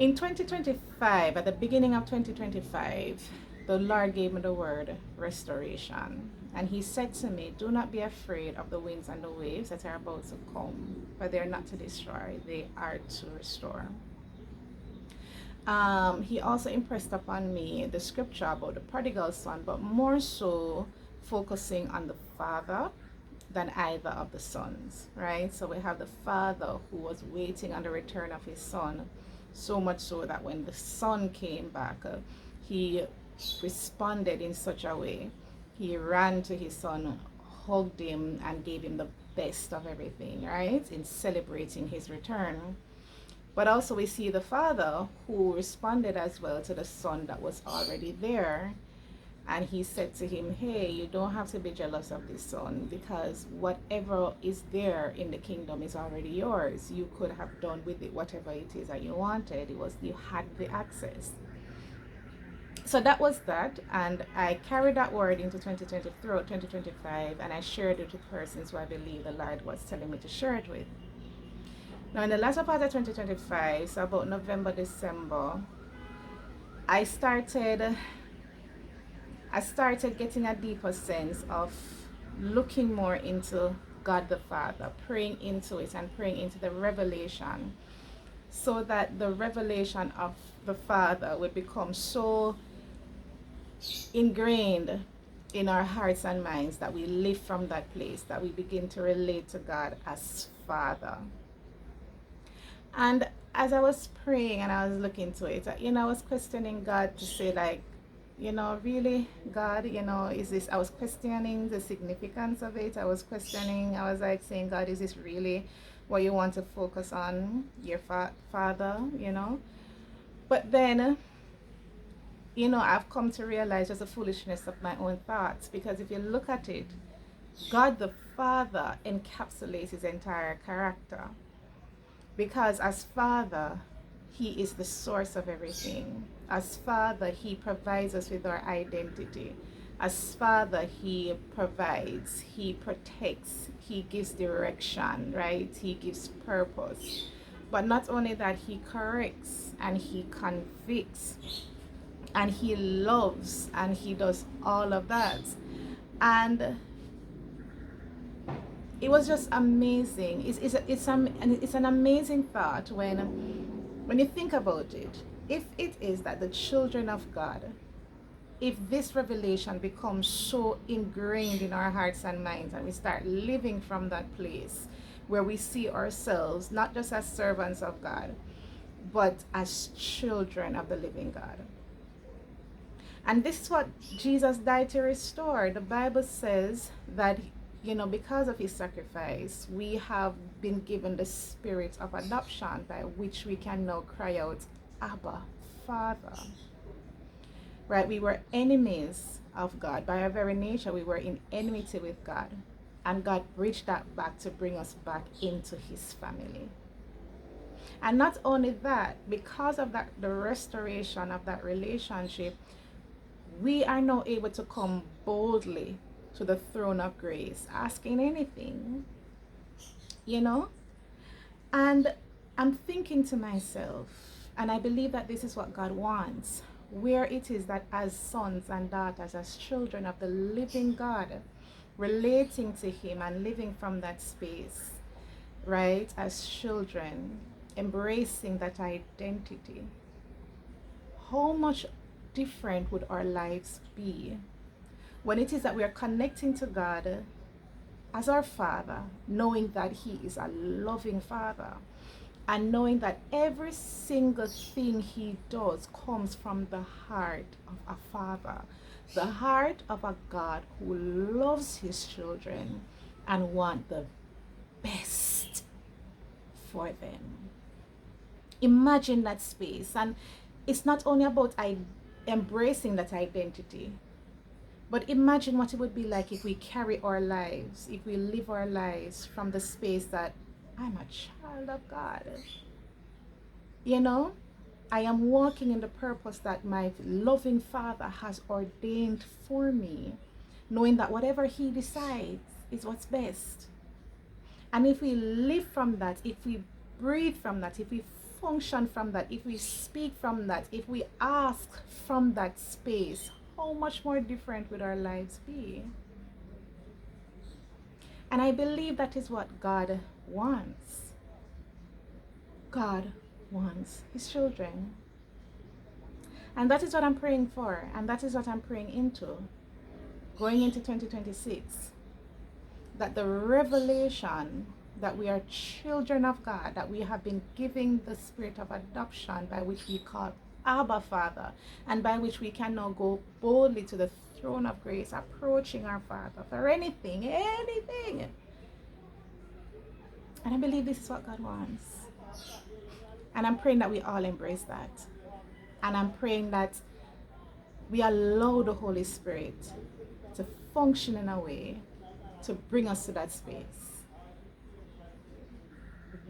In 2025, at the beginning of 2025, the Lord gave me the word restoration. And He said to me, do not be afraid of the winds and the waves that are about to come, for they are not to destroy, they are to restore. He also impressed upon me the scripture about the prodigal son, but more so focusing on the father than either of the sons, right? So we have the father who was waiting on the return of his son, so much so that when the son came back, he responded in such a way. He ran to his son, hugged him, and gave him the best of everything, right? In celebrating his return. But also we see the father who responded as well to the son that was already there. And he said to him, hey, you don't have to be jealous of this son, because whatever is there in the kingdom is already yours. You could have done with it whatever it is that you wanted. You had the access. So that was that, and I carried that word into 2020 throughout 2025, and I shared it with persons who I believe the Lord was telling me to share it with. Now, in the latter part of 2025, so about November, December, I started getting a deeper sense of looking more into God the Father, praying into it and praying into the revelation, so that the revelation of the Father would become so ingrained in our hearts and minds that we live from that place, that we begin to relate to God as Father. And as I was praying and I was looking to it, I was questioning God to say, like, really, God, is this, I was questioning the significance of it. I was like saying, God, is this really what you want to focus on, your Father, But then, I've come to realize just the foolishness of my own thoughts, because if you look at it, God the Father encapsulates his entire character. Because as Father, He is the source of everything. As Father, He provides us with our identity. As Father, He provides, He protects, He gives direction, right? He gives purpose. But not only that, He corrects and He convicts and He loves, and He does all of that. And it was just amazing. It's an amazing thought when you think about it. If it is that the children of God, if this revelation becomes so ingrained in our hearts and minds, and we start living from that place where we see ourselves not just as servants of God, but as children of the living God. And this is what Jesus died to restore. The Bible says that, because of his sacrifice, we have been given the spirit of adoption, by which we can now cry out, Abba, Father. Right? We were enemies of God. By our very nature, we were in enmity with God. And God bridged that back to bring us back into his family. And not only that, because of that, the restoration of that relationship, we are now able to come boldly to the throne of grace, asking anything, And I'm thinking to myself, and I believe that this is what God wants, where it is that as sons and daughters, as children of the living God, relating to him and living from that space, right, as children, embracing that identity, how much different would our lives be when it is that we are connecting to God as our Father, knowing that he is a loving Father, and knowing that every single thing he does comes from the heart of a Father, the heart of a God who loves his children and wants the best for them. Imagine that space. And it's not only about embracing that identity, but imagine what it would be like if we carry our lives, if we live our lives from the space that I'm a child of God. I am walking in the purpose that my loving Father has ordained for me, knowing that whatever he decides is what's best. And if we live from that, if we breathe from that, if we function from that, if we speak from that, if we ask from that space, how much more different would our lives be? And I believe that is what God wants. God wants his children. And that is what I'm praying for. And that is what I'm praying into. Going into 2026. That the revelation that we are children of God, that we have been given the spirit of adoption by which we call Abba Father, and by which we can now go boldly to the throne of grace, approaching our Father for anything. And I believe this is what God wants. And I'm praying that we all embrace that. And I'm praying that we allow the Holy Spirit to function in a way to bring us to that space.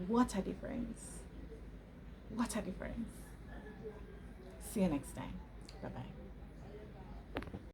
What a difference. What a difference. See you next time. Bye-bye.